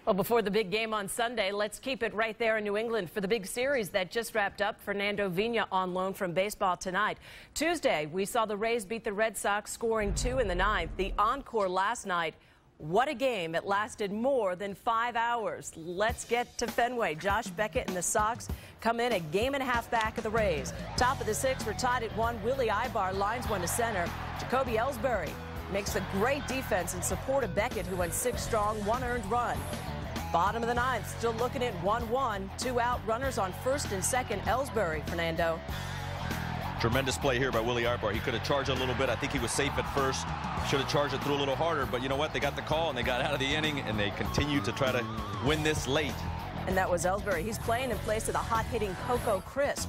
Well, before the big game on Sunday, let's keep it right there in New England for the big series that just wrapped up. Fernando Pena on loan from baseball tonight. Tuesday, we saw the Rays beat the Red Sox, scoring 2 in the ninth. The encore last night. What a game. It lasted more than 5 hours. Let's get to Fenway. Josh Beckett and the Sox come in a game and a half back of the Rays. Top of the sixth, we're tied at 1. Willie Ibar lines one to center. Jacoby Ellsbury makes a great defense in support of Beckett, who went 6 strong, 1 earned run. Bottom of the ninth, still looking at 1-1. 2 out, runners on first and second. Ellsbury, Fernando. Tremendous play here by Willie Ibar. He could have charged a little bit. I think he was safe at first. Should have charged it through a little harder. But you know what? They got the call and they got out of the inning, and they continue to try to win this late. And that was Ellsbury. He's playing in place of the hot-hitting Coco Crisp.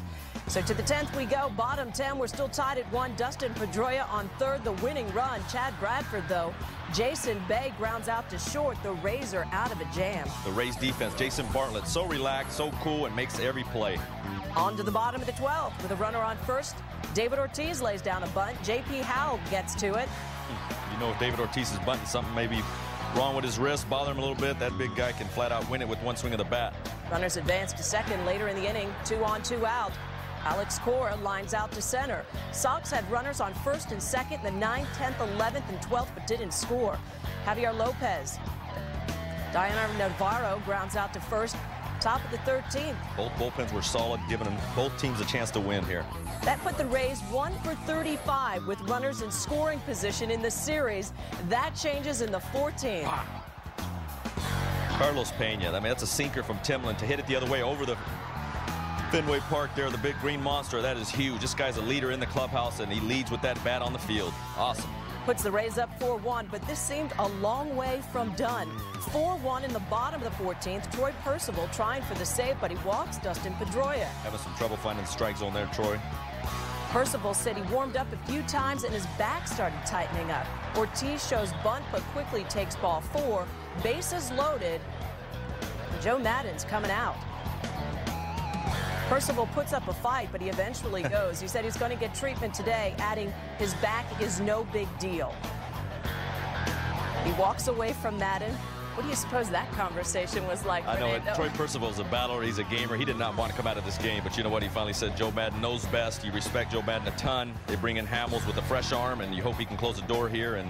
So to the 10th we go. Bottom 10, we're still tied at 1. Dustin Pedroia on third, the winning run. Chad Bradford, though. Jason Bay grounds out to short. The Rays are out of a jam. The Rays defense, Jason Bartlett, so relaxed, so cool, and makes every play. On to the bottom of the 12th with a runner on first. David Ortiz lays down a bunt. J.P. Howell gets to it. You know, if David Ortiz is bunting, something may be wrong with his wrist, bother him a little bit. That big guy can flat out win it with one swing of the bat. Runners advance to second later in the inning. 2 on, 2 out. Alex Cora lines out to center. Sox had runners on first and second, the 9th, 10th, 11th, and 12th, but didn't score. Javier Lopez. Diana Navarro grounds out to first. Top of the 13th. Both bullpens were solid, giving them both teams a chance to win here. That put the Rays 1 for 35 with runners in scoring position in the series. That changes in the 14th. Carlos Pena, I mean, that's a sinker from Timlin to hit it the other way over the Fenway Park there, the big green monster. That is huge. This guy's a leader in the clubhouse, and he leads with that bat on the field. Awesome. Puts the Rays up 4-1, but this seemed a long way from done. 4-1 in the bottom of the 14th. Troy Percival trying for the save, but he walks Dustin Pedroia. Having some trouble finding the strike zone there, Troy. Percival said he warmed up a few times and his back started tightening up. Ortiz shows bunt, but quickly takes ball 4. Bases loaded. Joe Maddon's coming out. Percival puts up a fight, but he eventually goes. He said he's going to get treatment today, adding his back is no big deal. He walks away from Madden. What do you suppose that conversation was like? I know it. Troy Percival's a battler. He's a gamer. He did not want to come out of this game, but you know what? He finally said Joe Madden knows best. You respect Joe Madden a ton. They bring in Hammels with a fresh arm, and you hope he can close the door here, and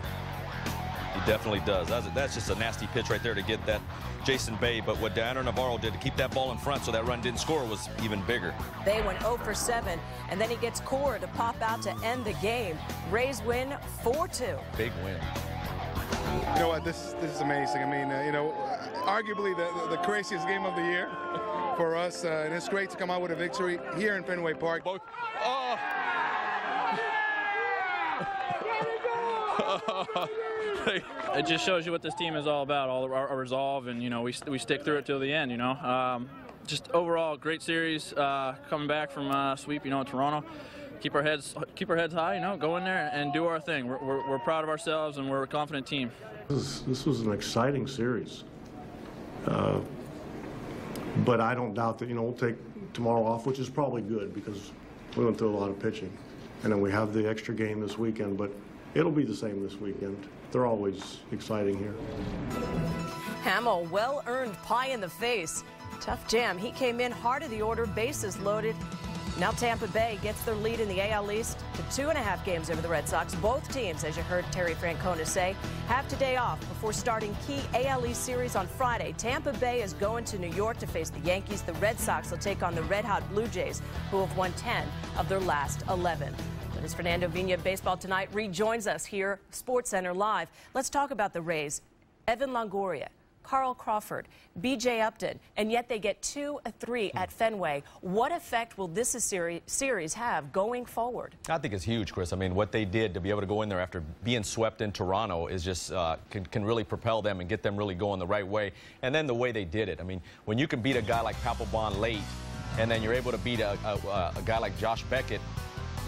he definitely does. That's just a nasty pitch right there to get that Jason Bay. But what Diana Navarro did to keep that ball in front so that run didn't score was even bigger. They went 0 for 7, and then he gets Cora to pop out to end the game. Rays win 4-2. Big win. You know what? This is amazing. I mean, you know, arguably the craziest game of the year for us, and it's great to come out with a victory here in Fenway Park. Oh. It just shows you what this team is all about, all our resolve, and you know we stick through it till the end. You know, just overall great series. Coming back from sweep, you know, in Toronto. Keep our heads high. You know, go in there and do our thing. We're proud of ourselves, and we're a confident team. This was an exciting series, but I don't doubt that, you know, we'll take tomorrow off, which is probably good because we went through a lot of pitching, and then we have the extra game this weekend. But it'll be the same this weekend. They're always exciting here. Hammel, well-earned pie in the face. Tough jam. He came in hard of the order, bases loaded. Now Tampa Bay gets their lead in the AL East to 2.5 games over the Red Sox. Both teams, as you heard Terry Francona say, have today off before starting key AL East series on Friday. Tampa Bay is going to New York to face the Yankees. The Red Sox will take on the red-hot Blue Jays, who have won 10 of their last 11. That is Fernando Pena of Baseball Tonight rejoins us here, SportsCenter Live. Let's talk about the Rays. Evan Longoria, Carl Crawford, B.J. Upton, and yet they get 2-3 at Fenway. What effect will this series have going forward? I think it's huge, Chris. I mean, what they did to be able to go in there after being swept in Toronto is just can really propel them and get them really going the right way. And then the way they did it. I mean, when you can beat a guy like Papelbon late, and then you're able to beat a guy like Josh Beckett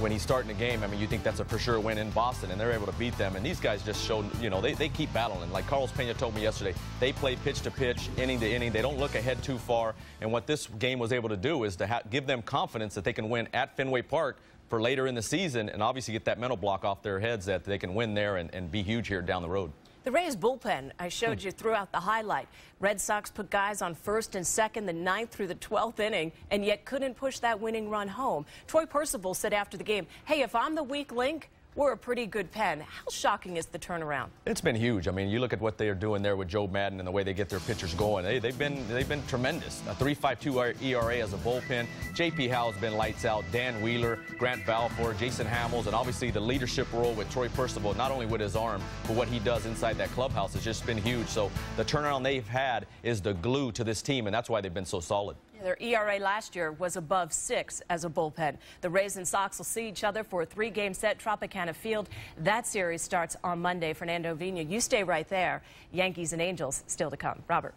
when he's starting the game, I mean, you think that's a for sure win in Boston, and they're able to beat them. And these guys just showed, you know, they keep battling. Like Carlos Pena told me yesterday, they play pitch to pitch, inning to inning. They don't look ahead too far. And what this game was able to do is to give them confidence that they can win at Fenway Park for later in the season, and obviously get that mental block off their heads that they can win there and be huge here down the road. The Rays bullpen I showed you throughout the highlight. Red Sox put guys on first and second the 9th through the 12th inning and yet couldn't push that winning run home. Troy Percival said after the game, hey, if I'm the weak link, we're a pretty good pen. How shocking is the turnaround? It's been huge. I mean, you look at what they are doing there with Joe Madden and the way they get their pitchers going. They've been tremendous. A 3.52 ERA as a bullpen. J.P. Howe's been lights out. Dan Wheeler, Grant Balfour, Jason Hammel, and obviously the leadership role with Troy Percival, not only with his arm, but what he does inside that clubhouse has just been huge. So the turnaround they've had is the glue to this team, and that's why they've been so solid. Their ERA last year was above 6 as a bullpen. The Rays and Sox will see each other for a 3-game set, Tropicana Field. That series starts on Monday. Fernando Vina, you stay right there. Yankees and Angels still to come. Robert.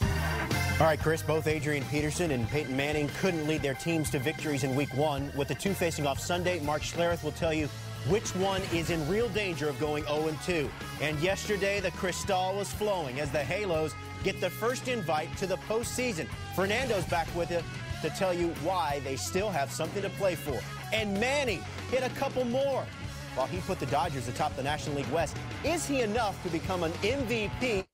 All right, Chris, both Adrian Peterson and Peyton Manning couldn't lead their teams to victories in Week 1. With the two facing off Sunday, Mark Schlereth will tell you which one is in real danger of going 0-2. And yesterday, the crystal was flowing as the Halos get the first invite to the postseason. Fernando's back with you to tell you why they still have something to play for. And Manny hit a couple more while he put the Dodgers atop the National League West. Is he enough to become an MVP?